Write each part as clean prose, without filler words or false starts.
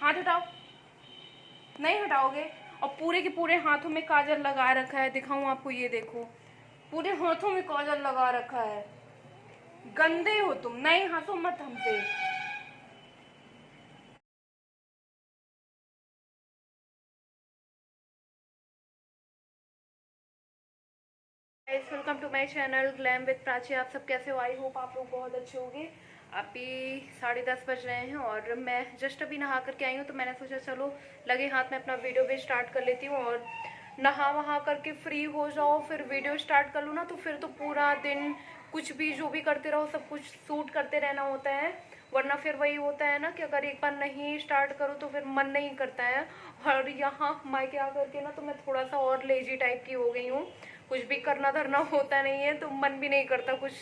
हाथ हटाओ, नहीं हटाओगे। और पूरे के पूरे हाथों में काजल लगा रखा है, दिखाऊं आपको, ये देखो पूरे हाथों में काजल लगा रखा है। गंदे हो तुम, नहीं हंसो मत हम पे। Welcome to my channel glam with Prachi. आप सब कैसे हो? आई होप आप लोग बहुत अच्छे होंगे। अभी 10:30 बज रहे हैं और मैं जस्ट अभी नहा करके आई हूँ, तो मैंने सोचा चलो लगे हाथ में अपना वीडियो भी स्टार्ट कर लेती हूँ। और नहा वहा करके फ्री हो जाओ, फिर वीडियो स्टार्ट कर लूँ ना, तो फिर तो पूरा दिन कुछ भी जो भी करते रहो सब कुछ शूट करते रहना होता है। वरना फिर वही होता है ना कि अगर एक बार नहीं स्टार्ट करो तो फिर मन नहीं करता है। और यहाँ मायके आकर के ना तो मैं थोड़ा सा और लेजी टाइप की हो गई हूँ। कुछ भी करना धरना होता नहीं है तो मन भी नहीं करता कुछ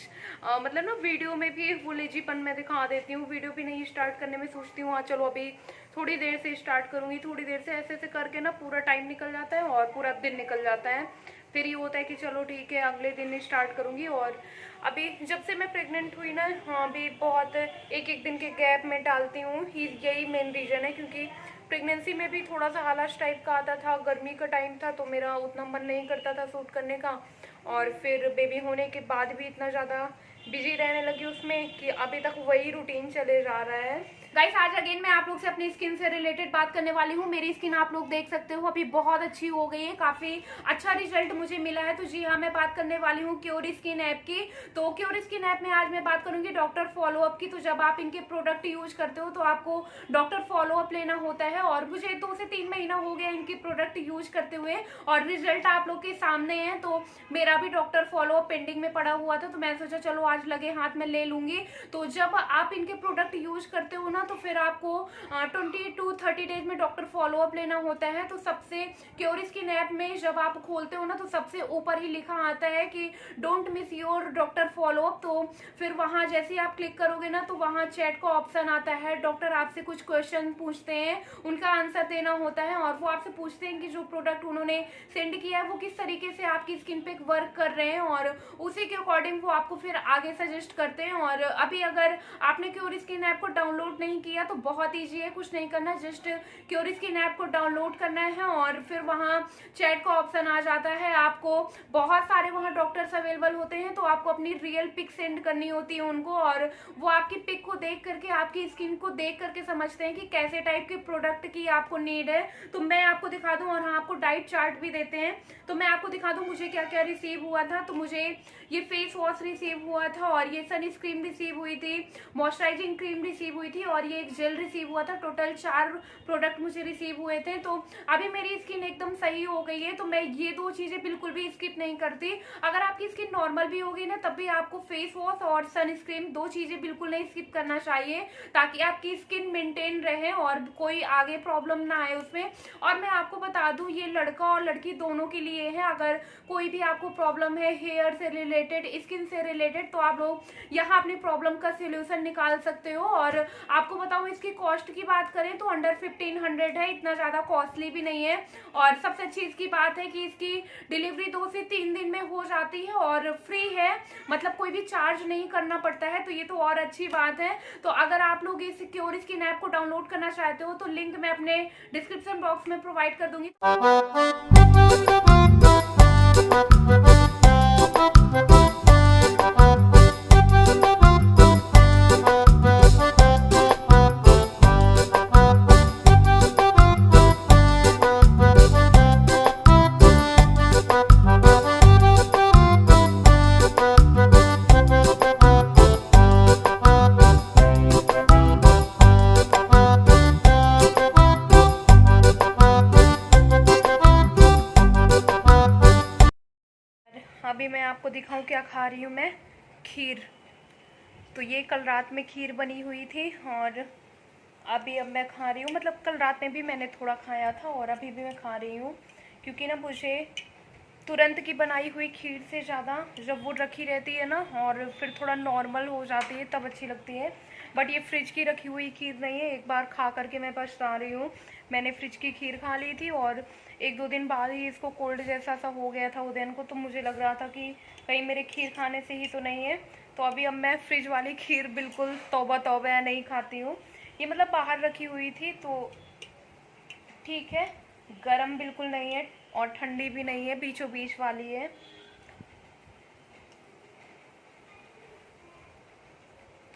मतलब ना वीडियो में भी वो लेजीपन मैं दिखा देती हूँ। वीडियो भी नहीं स्टार्ट करने में सोचती हूँ हाँ चलो अभी थोड़ी देर से स्टार्ट करूँगी, थोड़ी देर से ऐसे ऐसे करके ना पूरा टाइम निकल जाता है और पूरा दिन निकल जाता है। फिर ये होता है कि चलो ठीक है अगले दिन स्टार्ट करूँगी। और अभी जब से मैं प्रेग्नेंट हुई ना, हाँ अभी बहुत एक एक दिन के गैप में डालती हूँ ही, यही मेन रीज़न है। क्योंकि प्रेगनेंसी में भी थोड़ा सा आलस टाइप का आता था, गर्मी का टाइम था तो मेरा उतना मन नहीं करता था शूट करने का। और फिर बेबी होने के बाद भी इतना ज़्यादा बिजी रहने लगी उसमें कि अभी तक वही रूटीन चले जा रहा है। गाइस आज अगेन मैं आप लोग से अपनी स्किन से रिलेटेड बात करने वाली हूँ। मेरी स्किन आप लोग देख सकते हो अभी बहुत अच्छी हो गई है, काफी अच्छा रिजल्ट मुझे मिला है। तो जी हाँ, मैं बात करने वाली हूँ क्योर स्किन ऐप की। तो क्योर स्किन ऐप में आज मैं बात करूंगी डॉक्टर फॉलोअप की। तो जब आप इनके प्रोडक्ट यूज करते हो तो आपको डॉक्टर फॉलोअप लेना होता है। और मुझे 2 से 3 महीना हो गया इनके प्रोडक्ट यूज करते हुए और रिजल्ट आप लोग के सामने है। तो मेरा भी डॉक्टर फॉलोअप पेंडिंग में पड़ा हुआ था, तो मैं सोचा चलो आज लगे हाथ में ले लूंगी। तो जब आप इनके प्रोडक्ट यूज करते हो ना तो फिर आपको 20 to 30 डेज में डॉक्टर फॉलोअप लेना होता है। तो सबसे क्योर स्किन ऐप में जब आप खोलते हो ना तो सबसे ऊपर ही लिखा आता है कि don't miss your doctor follow up. तो फिर वहां जैसे ही आप क्लिक करोगे ना तो वहां चैट का ऑप्शन आता है। डॉक्टर आपसे कुछ क्वेश्चन पूछते हैं, उनका आंसर देना होता है और वो आपसे पूछते हैं कि जो प्रोडक्ट उन्होंने सेंड किया है वो किस तरीके से आपकी स्किन पे वर्क कर रहे हैं और उसी के अकॉर्डिंग वो आपको फिर आगे सजेस्ट करते हैं। और अभी अगर आपने क्योर स्किन ऐप को डाउनलोड नहीं किया तो बहुत ईजी है, कुछ नहीं करना, जस्ट क्योर स्किन ऐप को डाउनलोड करना है और फिर वहाँ चैट का ऑप्शन आ जाता है। आपको बहुत सारे वहाँ डॉक्टर्स अवेलेबल होते हैं, तो आपको अपनी रियल पिक सेंड करनी होती है उनको और वो आपकी पिक को देख करके आपकी स्किन को देख करके समझते हैं कि कैसे टाइप के प्रोडक्ट की आपको नीड है। तो मैं आपको दिखा दूं, और हाँ आपको डाइट चार्ट भी देते हैं। तो मैं आपको दिखा दूं मुझे क्या क्या रिसीव हुआ था। तो मुझे ये फेस वॉश रिसीव हुआ था और ये सनस्क्रीन रिसीव हुई थी, मॉइस्चराइजिंग क्रीम रिसीव हुई थी और ये एक जेल रिसीव हुआ था। टोटल 4 प्रोडक्ट मुझे रिसीव हुए थे। तो अभी मेरी स्किन एकदम सही हो गई है, तो मैं ये 2 चीजें बिल्कुल भी स्किप नहीं करती। अगर आपकी स्किन नॉर्मल भी होगी ना तब भी आपको फेस वॉश और सनस्क्रीन 2 चीजें बिल्कुल नहीं स्किप करना चाहिए, ताकि आपकी स्किन मेंटेन रहे और कोई आगे प्रॉब्लम ना आए उसमें। और मैं आपको बता दूं ये लड़का और लड़की दोनों के लिए है। अगर कोई भी आपको प्रॉब्लम है हेयर से रिलेटेड, स्किन से रिलेटेड, तो आप लोग यहाँ अपनी प्रॉब्लम का सोल्यूशन निकाल सकते हो। और आपको बताऊं इसकी कॉस्ट की बात करें तो अंडर 1500 है, इतना ज्यादा कॉस्टली भी नहीं है। और सबसे अच्छी इसकी बात है कि इसकी डिलीवरी 2 से 3 दिन में हो जाती है और फ्री है, मतलब कोई भी चार्ज नहीं करना पड़ता है। तो ये तो और अच्छी बात है। तो अगर आप लोग इस क्योर स्किन ऐप को डाउनलोड करना चाहते हो तो लिंक मैं अपने डिस्क्रिप्शन बॉक्स में प्रोवाइड कर दूंगी। अभी मैं आपको दिखाऊं क्या खा रही हूँ मैं, खीर। तो ये कल रात में खीर बनी हुई थी और अभी अब मैं खा रही हूँ। मतलब कल रात में भी मैंने थोड़ा खाया था और अभी भी मैं खा रही हूँ, क्योंकि ना मुझे तुरंत की बनाई हुई खीर से ज़्यादा जब वो रखी रहती है ना और फिर थोड़ा नॉर्मल हो जाती है तब अच्छी लगती है। बट ये फ्रिज की रखी हुई खीर नहीं है, एक बार खा करके मैं पछता रही हूँ। मैंने फ्रिज की खीर खा ली थी और 1-2 दिन बाद ही इसको कोल्ड जैसा सा हो गया था उदयन को, तो मुझे लग रहा था कि कहीं मेरे खीर खाने से ही तो नहीं है। तो अभी अब मैं फ्रिज वाली खीर बिल्कुल तौबा तौबा नहीं खाती हूँ। ये मतलब बाहर रखी हुई थी तो ठीक है, गरम बिल्कुल नहीं है और ठंडी भी नहीं है, बीचों बीच वाली है।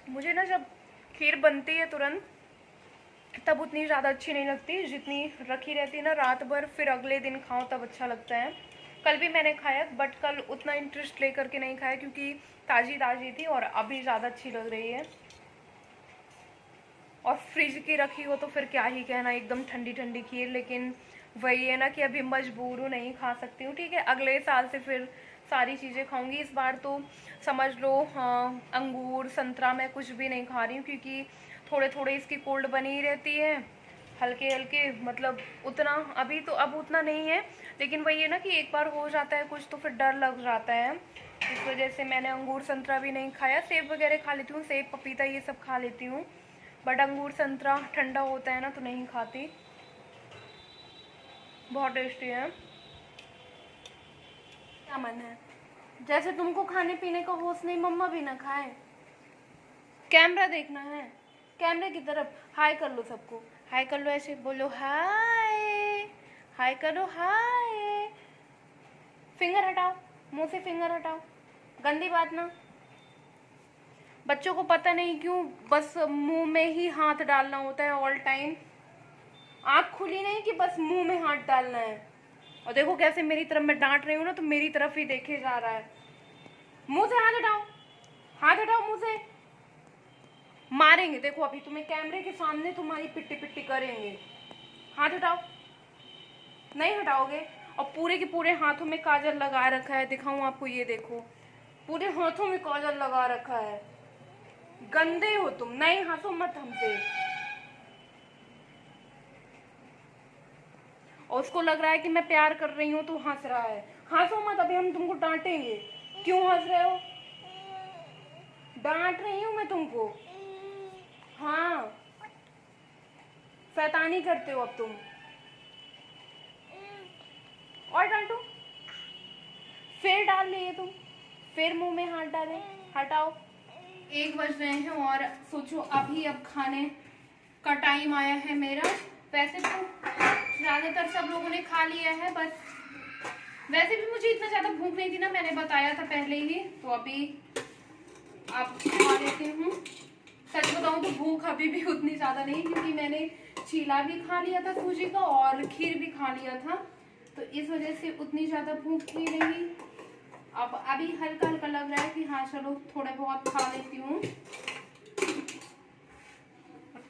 मुझे ना जब खीर बनती है तुरंत तब उतनी ज़्यादा अच्छी नहीं लगती, जितनी रखी रहती है ना रात भर फिर अगले दिन खाओ तब अच्छा लगता है। कल भी मैंने खाया बट कल उतना इंटरेस्ट लेकर के नहीं खाया क्योंकि ताज़ी ताज़ी थी और अभी ज़्यादा अच्छी लग रही है। और फ्रिज की रखी हो तो फिर क्या ही कहना, एकदम ठंडी ठंडी खीर। लेकिन वही है ना कि अभी मजबूर हूँ, नहीं खा सकती हूँ। ठीक है, अगले साल से फिर सारी चीज़ें खाऊंगी। इस बार तो समझ लो हाँ, अंगूर संतरा मैं कुछ भी नहीं खा रही हूँ क्योंकि थोड़े थोड़े इसकी कोल्ड बनी ही रहती है, हल्के हल्के। मतलब उतना अभी तो अब उतना नहीं है, लेकिन वही है ना कि एक बार हो जाता है कुछ तो फिर डर लग जाता है। इस वजह से मैंने अंगूर संतरा भी नहीं खाया। सेब वगैरह खा लेती हूँ, सेब पपीता ये सब खा लेती हूँ, बट अंगूर संतरा ठंडा होता है ना तो नहीं खाती। बहुत टेस्टी है। क्या मन है, जैसे तुमको खाने पीने का होश नहीं, मम्मा भी ना खाए। कैमरा देखना है, कैमरे की तरफ हाय कर लो सबको, हाय कर लो, ऐसे बोलो हाय, हाय करो हाय। फिंगर हटाओ, मुंह से फिंगर हटाओ, गंदी बात ना। बच्चों को पता नहीं क्यों बस मुंह में ही हाथ डालना होता है ऑल टाइम। आँख खुली नहीं कि बस मुंह में हाथ डालना है। और देखो कैसे मेरी तरफ मैं डांट रही हूँ ना तो मेरी तरफ ही देखे जा रहा है। मुंह से हाथ हटाओ, हाथ हटाओ मुंह से, मारेंगे देखो अभी तुम्हें कैमरे के सामने, तुम्हारी पिट्टी पिट्टी करेंगे। हाथ हटाओ, नहीं हटाओगे। और पूरे के पूरे हाथों में काजल लगा रखा है, दिखाऊं आपको, ये देखो पूरे हाथों में काजल लगा रखा है। गंदे हो तुम, नहीं हंसो मत हमसे। और उसको लग रहा है कि मैं प्यार कर रही हूँ तो हंस रहा है। हंसो मत, अभी हम तुमको डांटेंगे। क्यों हंस रहे हो, डांट रही हूँ मैं तुमको। हाँ, शैतानी करते हो अब तुम, और डांटो। फिर डाल लिए तुम, फिर मुंह में हाथ डाले, हटाओ। 1 बज रहे हैं और सोचो अभी अब खाने का टाइम आया है मेरा। वैसे तो ज़्यादातर सब लोगों ने खा लिया है, बस वैसे भी मुझे इतना ज़्यादा भूख नहीं थी ना, मैंने बताया था पहले ही, तो अभी आप खा लेती हूँ। सच बताऊँ तो भूख अभी भी उतनी ज़्यादा नहीं, क्योंकि मैंने चीला भी खा लिया था सूजी का और खीर भी खा लिया था, तो इस वजह से उतनी ज़्यादा भूख नहीं रही। अब अभी हल्का हल्का लग रहा है कि हाँ चलो थोड़े बहुत खा लेती हूँ।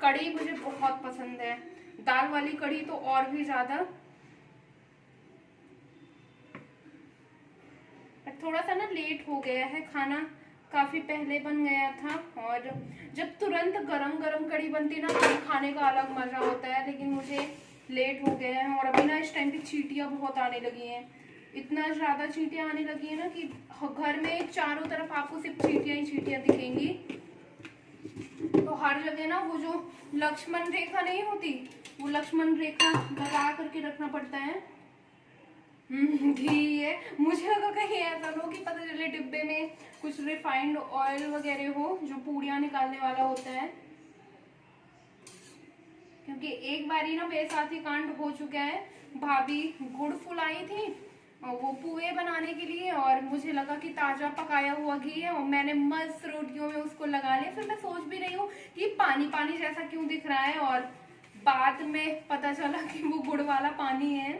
कढ़ी मुझे बहुत पसंद है, दाल वाली कढ़ी तो और भी ज़्यादा। थोड़ा सा ना लेट हो गया है, खाना काफ़ी पहले बन गया था, और जब तुरंत गरम गरम कढ़ी बनती ना तो खाने का अलग मज़ा होता है। लेकिन मुझे लेट हो गया है और अभी ना इस टाइम पे चींटियाँ बहुत आने लगी हैं, इतना ज़्यादा चींटियाँ आने लगी हैं ना कि घर में चारों तरफ आपको सिर्फ चींटियाँ ही चींटियाँ दिखेंगी। तो हर जगह ना वो जो लक्ष्मण रेखा नहीं होती, वो लक्ष्मण रेखा लगा करके रखना पड़ता है। घी है, मुझे लगा कहीं ऐसा हो कि पता चले डिब्बे में कुछ रिफाइंड ऑयल वगैरह हो जो पूड़ियाँ निकालने वाला होता है। क्योंकि एक बारी ना मेरे साथ ही कांड हो चुका है, भाभी गुड़ फुलाई थी वो पुए बनाने के लिए, और मुझे लगा कि ताजा पकाया हुआ घी है और मैंने मस्त रोटियों में उसको लगा लिया। फिर मैं सोच भी रही हूँ कि पानी पानी जैसा क्यों दिख रहा है, और बाद में पता चला कि वो गुड़ वाला पानी है।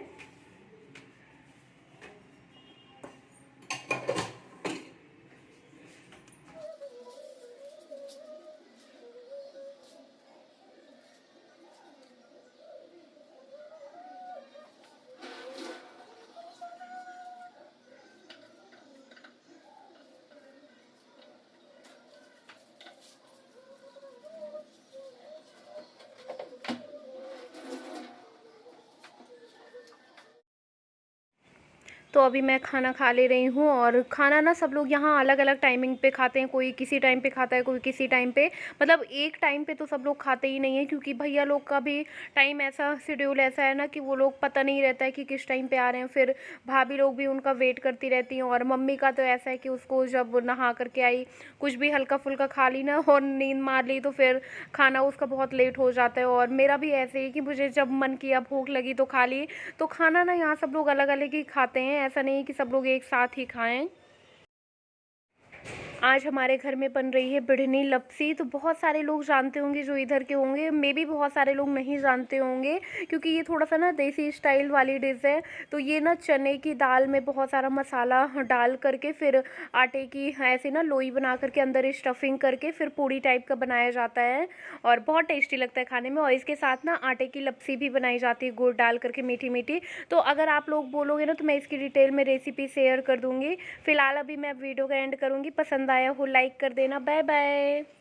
तो अभी मैं खाना खा ले रही हूँ। और खाना ना सब लोग यहाँ अलग अलग टाइमिंग पे खाते हैं, कोई किसी टाइम पे खाता है, कोई किसी टाइम पे, मतलब एक टाइम पे तो सब लोग खाते ही नहीं है, क्योंकि भैया लोग का भी टाइम ऐसा, शेड्यूल ऐसा है ना कि वो लोग पता नहीं रहता है कि किस टाइम पे आ रहे हैं। फिर भाभी लोग भी उनका वेट करती रहती हैं। और मम्मी का तो ऐसा है कि उसको जब नहा करके आई, कुछ भी हल्का फुल्का खा ली ना और नींद मार ली, तो फिर खाना उसका बहुत लेट हो जाता है। और मेरा भी ऐसे ही कि मुझे जब मन किया, भूख लगी तो खा ली। तो खाना ना यहाँ सब लोग अलग अलग ही खाते हैं, ऐसा नहीं कि सब लोग एक साथ ही खाएं। आज हमारे घर में बन रही है बिढ़नी लपसी। तो बहुत सारे लोग जानते होंगे जो इधर के होंगे, मे भी बहुत सारे लोग नहीं जानते होंगे, क्योंकि ये थोड़ा सा ना देसी स्टाइल वाली डिश है। तो ये ना चने की दाल में बहुत सारा मसाला डाल करके, फिर आटे की ऐसे ना लोई बना करके अंदर स्टफिंग करके फिर पूड़ी टाइप का बनाया जाता है। और बहुत टेस्टी लगता है खाने में। और इसके साथ ना आटे की लपसी भी बनाई जाती है, गुड़ डाल करके, मीठी मीठी। तो अगर आप लोग बोलोगे ना तो मैं इसकी डिटेल में रेसिपी शेयर कर दूँगी। फिलहाल अभी मैं वीडियो का एंड करूँगी। पसंद आया हो लाइक कर देना। Bye bye.